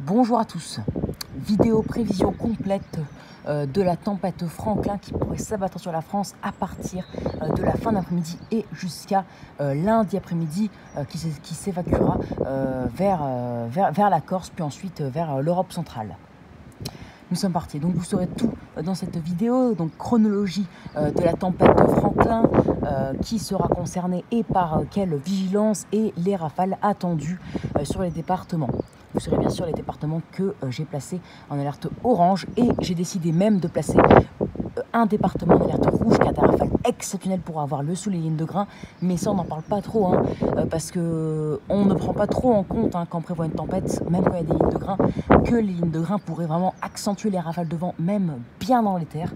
Bonjour à tous, vidéo prévision complète de la tempête Franklin qui pourrait s'abattre sur la France à partir de la fin d'après-midi et jusqu'à lundi après-midi qui s'évacuera vers la Corse puis ensuite vers l'Europe centrale. Nous sommes partis, donc vous saurez tout dans cette vidéo, donc chronologie de la tempête Franklin, qui sera concernée et par quelle vigilance et les rafales attendues sur les départements. Vous saurez bien sûr les départements que j'ai placés en alerte orange et j'ai décidé même de placer un département en alerte rouge car des rafales exceptionnelles pour avoir le sous les lignes de grain, mais ça on n'en parle pas trop parce que on ne prend pas trop en compte quand on prévoit une tempête, même quand il y a des lignes de grain, que les lignes de grain pourraient vraiment accentuer les rafales de vent même bien dans les terres.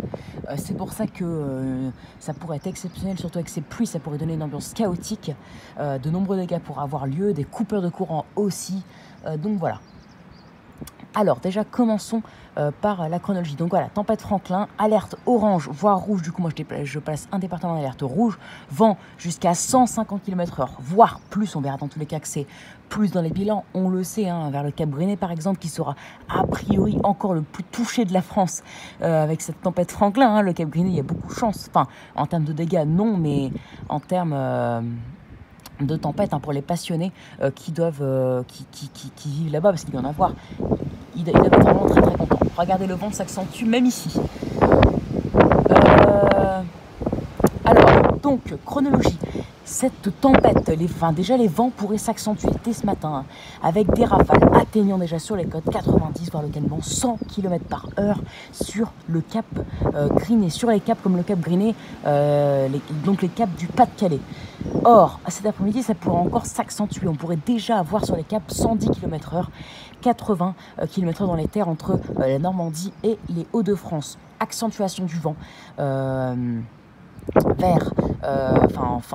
C'est pour ça que ça pourrait être exceptionnel, surtout avec ces pluies, ça pourrait donner une ambiance chaotique, de nombreux dégâts pourraient avoir lieu, des coupures de courant aussi, donc voilà. Alors déjà commençons par la chronologie. Donc voilà, tempête Franklin, alerte orange voire rouge, du coup moi je place un département en alerte rouge, vent jusqu'à 150 km/h voire plus, on verra dans tous les cas que c'est plus dans les bilans, on le sait, vers le Cap Griné par exemple, qui sera a priori encore le plus touché de la France avec cette tempête Franklin, le Cap Griné il y a beaucoup de chance, enfin en termes de dégâts non, mais en termes de tempête pour les passionnés qui vivent là-bas, parce qu'il y en a à voir. Il doit être vraiment très très content. Regardez, le vent s'accentue même ici. Alors, donc, chronologie. Cette tempête, déjà les vents pourraient s'accentuer dès ce matin, avec des rafales atteignant déjà sur les côtes 90, voire localement 100 km/h sur le Cap Griné, sur les caps comme le Cap Griné, donc les caps du Pas-de-Calais. Or, cet après-midi, ça pourrait encore s'accentuer. On pourrait déjà avoir sur les caps 110 km/h, 80 km/h dans les terres entre la Normandie et les Hauts-de-France. Accentuation du vent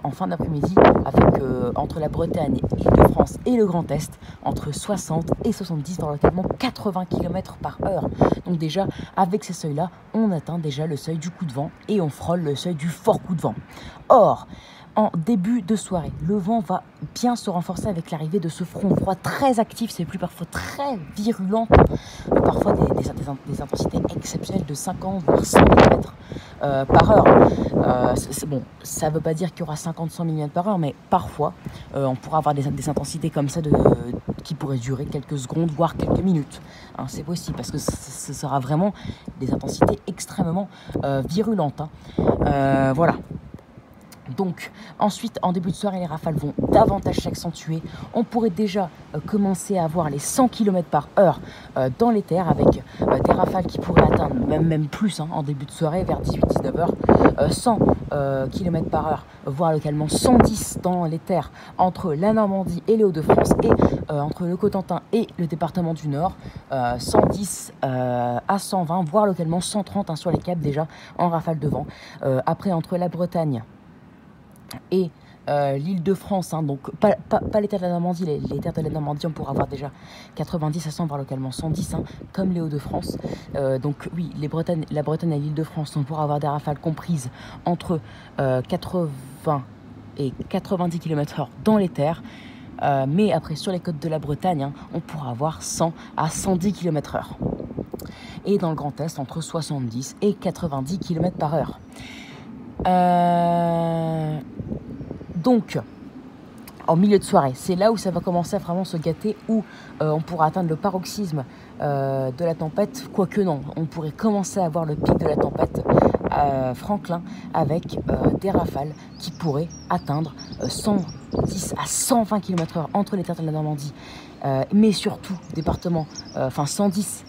en fin d'après-midi, avec entre la Bretagne, l'Île-de-France et le Grand Est, entre 60 et 70, voire localement 80 km/h. Donc déjà, avec ces seuils-là, on atteint déjà le seuil du coup de vent et on frôle le seuil du fort coup de vent. Or, en début de soirée, le vent va bien se renforcer avec l'arrivée de ce front froid très actif, c'est plus parfois très virulent, parfois des intensités exceptionnelles de 50 voire 100 mm par heure. Bon, ça ne veut pas dire qu'il y aura 50-100 mm par heure, mais parfois on pourra avoir des intensités comme ça qui pourraient durer quelques secondes, voire quelques minutes. C'est possible parce que ce sera vraiment des intensités extrêmement virulentes. Voilà. Donc ensuite, en début de soirée, les rafales vont davantage s'accentuer. On pourrait déjà commencer à avoir les 100 km/h dans les terres, avec des rafales qui pourraient atteindre même plus en début de soirée, vers 18-19 h, 100 km/h, voire localement 110 dans les terres entre la Normandie et les Hauts-de-France, et entre le Cotentin et le département du Nord, 110 à 120, voire localement 130 sur les caps déjà en rafale de vent. Après, entre la Bretagne et l'Île-de-France, donc pas les terres de la Normandie, les terres de la Normandie, on pourra avoir déjà 90 à 100, voire localement 110, comme les Hauts-de-France. Donc oui, la Bretagne et l'Île-de-France, on pourra avoir des rafales comprises entre 80 et 90 km/h dans les terres. Mais après, sur les côtes de la Bretagne, on pourra avoir 100 à 110 km/h. Et dans le Grand Est, entre 70 et 90 km/h. Donc, en milieu de soirée, c'est là où ça va commencer à vraiment se gâter, où on pourra atteindre le paroxysme de la tempête, quoique non, on pourrait commencer à avoir le pic de la tempête Franklin, avec des rafales qui pourraient atteindre 110 à 120 km/h entre les terres de la Normandie, mais surtout département, 110,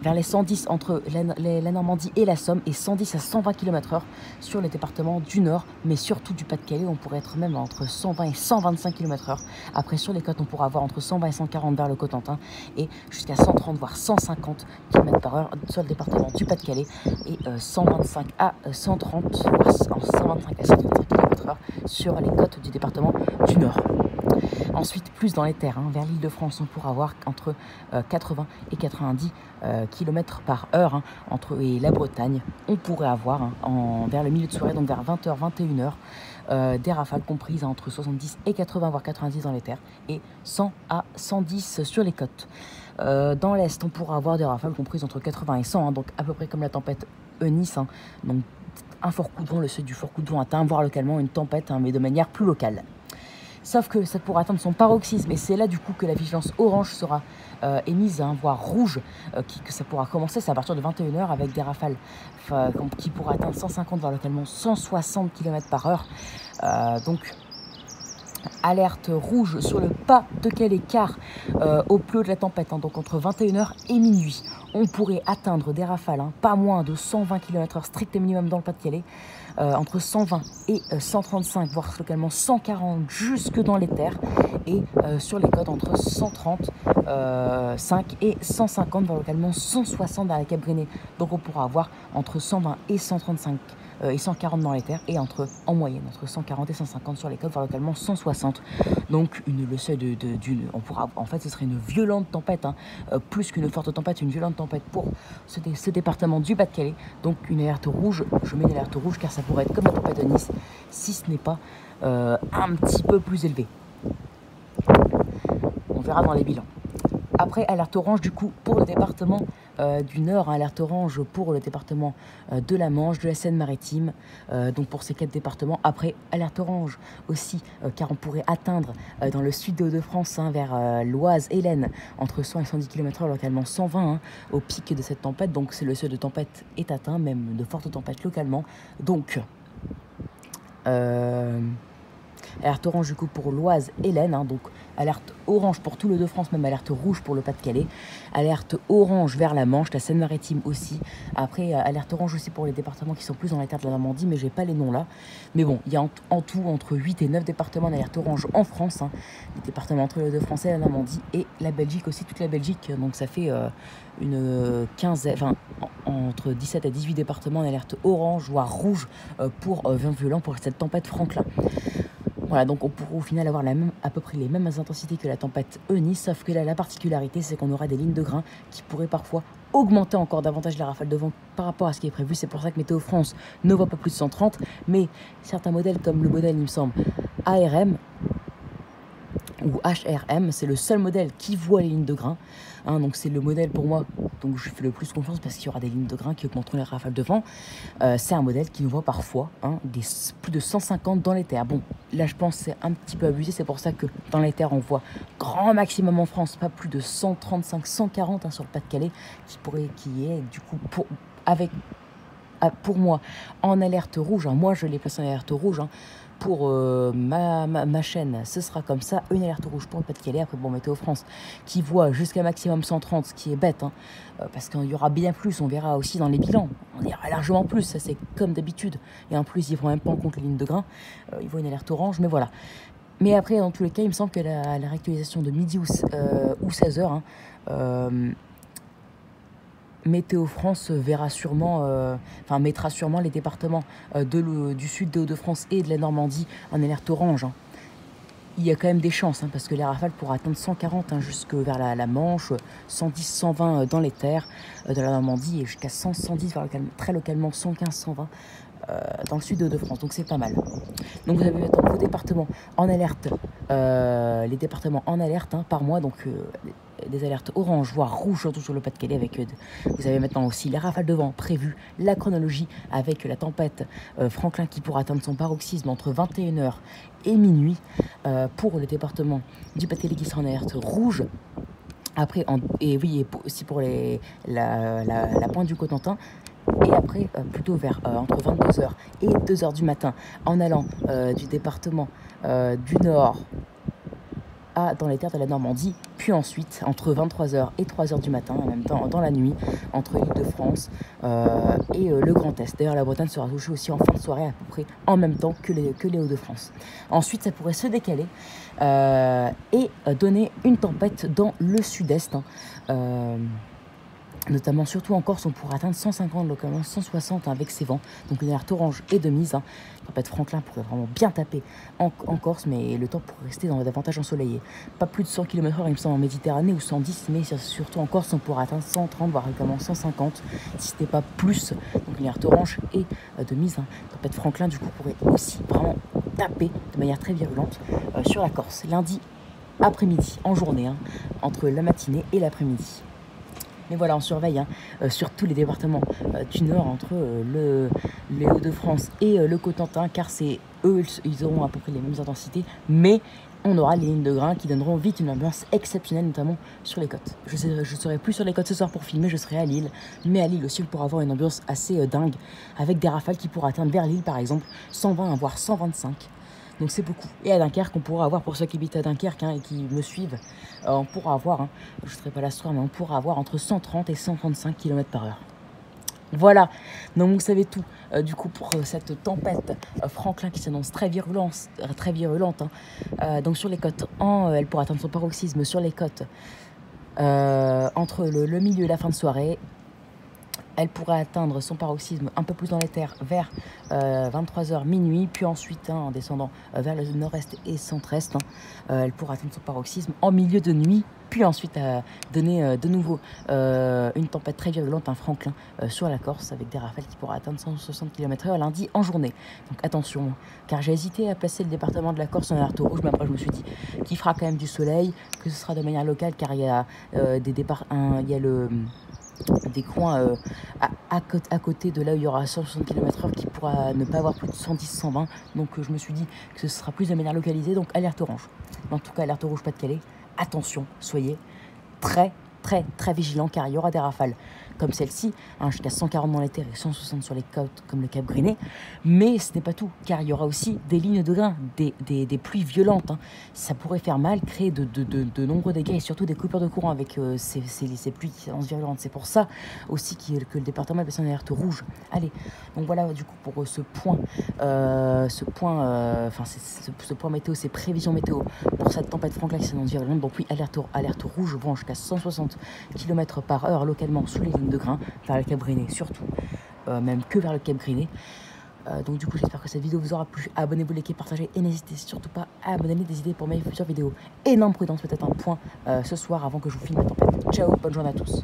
vers les 110 entre la Normandie et la Somme, et 110 à 120 km/h sur les départements du Nord, mais surtout du Pas-de-Calais, on pourrait être même entre 120 et 125 km/h. Après, sur les côtes, on pourra avoir entre 120 et 140 vers le Cotentin, et jusqu'à 130 voire 150 km/h sur le département du Pas-de-Calais, et 125 à 130 voire 125 à 125 km/h sur les côtes du département du Nord. Ensuite, plus dans les terres, vers l'Île-de-France, on pourra avoir entre 80 et 90 km par heure et la Bretagne. On pourrait avoir vers le milieu de soirée, donc vers 20h, 21h, des rafales comprises entre 70 et 80, voire 90 dans les terres, et 100 à 110 sur les côtes. Dans l'Est, on pourra avoir des rafales comprises entre 80 et 100, donc à peu près comme la tempête Eunice, donc un fort coup de vent, le seuil du fort coup de vent atteint, voire localement une tempête, mais de manière plus locale. Sauf que ça pourra atteindre son paroxysme, et c'est là du coup que la vigilance orange sera émise, voire rouge, que ça pourra commencer, c'est à partir de 21h avec des rafales qui pourraient atteindre 150, voire localement 160 km par heure. Donc alerte rouge sur le Pas-de-Calais car au plus haut de la tempête, donc entre 21h et minuit, on pourrait atteindre des rafales, pas moins de 120 km/h strict minimum dans le Pas-de-Calais, entre 120 et 135, voire localement 140 jusque dans les terres, et sur les côtes entre 135 et 150, voire localement 160 dans la Cap-Brenée. Donc on pourra avoir entre 120 et 135 et 140 dans les terres, et en moyenne entre 140 et 150 sur les côtes, voire localement 160. Donc le seuil on pourra, en fait ce serait une violente tempête, plus qu'une forte tempête, une violente tempête pour ce département du Pas-de-Calais. Donc une alerte rouge, je mets une alerte rouge car ça pourrait être comme la tempête de Nice, si ce n'est pas un petit peu plus élevé. On verra dans les bilans. Après, alerte orange du coup pour le département du Nord, alerte orange pour le département de la Manche, de la Seine-Maritime, donc pour ces 4 départements. Après, alerte orange aussi, car on pourrait atteindre dans le sud des Hauts-de-France, vers l'Oise et l'Aisne, entre 100 et 110 km/h, localement 120 au pic de cette tempête. Donc c'est le seuil de tempête est atteint, même de fortes tempêtes localement. Donc alerte orange du coup pour l'Oise et l'Aisne, donc alerte orange pour tout le Hauts-de-France, même alerte rouge pour le Pas-de-Calais, alerte orange vers la Manche, la Seine-Maritime aussi. Après, alerte orange aussi pour les départements qui sont plus dans la terre de la Normandie, mais j'ai pas les noms là. Mais bon, il y a en tout entre 8 et 9 départements d'alerte orange en France, les départements entre le Hauts-de-France et la Normandie, et la Belgique aussi, toute la Belgique, donc ça fait une entre 17 et 18 départements d'alerte orange, voire rouge, pour vent violent pour cette tempête Franklin. Voilà, donc on pourra au final avoir à peu près les mêmes intensités que la tempête Eunice, sauf que là, la particularité, c'est qu'on aura des lignes de grains qui pourraient parfois augmenter encore davantage la rafale de vent par rapport à ce qui est prévu. C'est pour ça que Météo France ne voit pas plus de 130, mais certains modèles, comme le modèle, il me semble, ARM ou HRM, c'est le seul modèle qui voit les lignes de grains. Donc c'est le modèle pour moi, donc je fais le plus confiance parce qu'il y aura des lignes de grains qui augmenteront les rafales de vent. C'est un modèle qui nous voit parfois plus de 150 dans les terres. Bon, là je pense que c'est un petit peu abusé, c'est pour ça que dans les terres on voit grand maximum en France, pas plus de 135, 140 sur le Pas-de-Calais, qui est du coup pour moi en alerte rouge. Moi je l'ai placé en alerte rouge. Pour ma chaîne, ce sera comme ça, une alerte rouge pour le Pas-de-Calais. Après, bon, Météo France qui voit jusqu'à maximum 130, ce qui est bête, parce qu'il y aura bien plus, on verra aussi dans les bilans, on ira largement plus, ça c'est comme d'habitude. Et en plus, ils ne prennent même pas en compte les lignes de grains, ils voient une alerte orange, mais voilà. Mais après, dans tous les cas, il me semble que la réactualisation de midi ou 16h, Météo France mettra sûrement les départements du sud des Hauts-de-France et de la Normandie en alerte orange. Il y a quand même des chances, parce que les rafales pourraient atteindre 140 jusque vers la Manche, 110, 120 dans les terres de la Normandie, et jusqu'à 100, 110, très localement 115, 120 dans le sud des Hauts-de-France. Donc c'est pas mal. Donc vous avez maintenant vos départements en alerte, les départements en alerte par mois, donc des alertes orange, voire rouge, surtout sur le Pas-de-Calais. Vous avez maintenant aussi les rafales de vent prévues, la chronologie avec la tempête Franklin qui pourra atteindre son paroxysme entre 21h et minuit pour le département du Pas-de-Calais qui sera en alerte rouge. Après, aussi pour la pointe du Cotentin. Et après, plutôt vers entre 22h et 2h du matin, en allant du département du Nord dans les terres de la Normandie, puis ensuite entre 23h et 3h du matin, en même temps dans la nuit, entre l'Île-de-France et le Grand Est. D'ailleurs, la Bretagne sera touchée aussi en fin de soirée, à peu près en même temps que les Hauts-de-France. Ensuite, ça pourrait se décaler et donner une tempête dans le sud-est. Notamment, surtout en Corse, on pourrait atteindre 150, localement 160 avec ces vents. Donc une alerte orange et de mise. Tempête Franklin pourrait vraiment bien taper en Corse, mais le temps pourrait rester davantage ensoleillé. Pas plus de 100 km/h, il me semble, en Méditerranée, ou 110, mais surtout en Corse, on pourrait atteindre 130, voire également 150, si ce n'est pas plus. Donc une alerte orange et de mise. Tempête Franklin, du coup, pourrait aussi vraiment taper de manière très virulente sur la Corse. Lundi après-midi, en journée, entre la matinée et l'après-midi. Mais voilà, on surveille sur tous les départements du Nord, entre les Hauts-de-France et le Cotentin, car c'est eux, ils auront à peu près les mêmes intensités, mais on aura les lignes de grains qui donneront vite une ambiance exceptionnelle, notamment sur les côtes. Je serai plus sur les côtes ce soir pour filmer, je serai à Lille, mais à Lille aussi, on pourra avoir une ambiance assez dingue, avec des rafales qui pourraient atteindre vers Lille, par exemple, 120 voire 125. Donc c'est beaucoup. Et à Dunkerque, on pourra avoir, pour ceux qui habitent à Dunkerque et qui me suivent, on pourra avoir, je ne serai pas là ce soir, mais on pourra avoir entre 130 et 135 km/h. Voilà, donc vous savez tout du coup pour cette tempête Franklin qui s'annonce très virulente. Donc sur les côtes, elle pourra atteindre son paroxysme sur les côtes entre le milieu et la fin de soirée. Elle pourrait atteindre son paroxysme un peu plus dans les terres vers 23h minuit, puis ensuite en descendant vers le nord-est et centre-est, elle pourra atteindre son paroxysme en milieu de nuit, puis ensuite donner de nouveau une tempête très virulente, un Franklin sur la Corse, avec des rafales qui pourraient atteindre 160 km/h lundi en journée. Donc attention, car j'ai hésité à placer le département de la Corse en alerte rouge, mais après je me suis dit qu'il fera quand même du soleil, que ce sera de manière locale, car il y a des coins à côté de là où il y aura 160 km/h qui pourra ne pas avoir plus de 110-120. Donc je me suis dit que ce sera plus de manière localisée, donc alerte orange. En tout cas, alerte rouge Pas-de-Calais. Attention, soyez très vigilant, car il y aura des rafales comme celle-ci, jusqu'à 140 dans les terres et 160 sur les côtes comme le Cap Griné. Mais ce n'est pas tout, car il y aura aussi des lignes de grains, des pluies violentes. Ça pourrait faire mal, créer de nombreux dégâts et surtout des coupures de courant avec ces pluies qui s'annoncent virulentes. C'est pour ça aussi que le département est placé en alerte rouge. Allez, donc voilà du coup pour ce point météo, ces prévisions météo pour cette tempête Franklin qui s'annonce virulente. Donc oui, alerte rouge vent jusqu'à 160 km/h localement sous les lignes de grains vers le Cap Griné, surtout même que vers le Cap Griné. Donc du coup, j'espère que cette vidéo vous aura plu. Abonnez-vous, likez, partagez et n'hésitez surtout pas à me donner des idées pour mes futures vidéos. Énorme prudence, peut-être un point ce soir avant que je vous filme la tempête. Ciao, bonne journée à tous.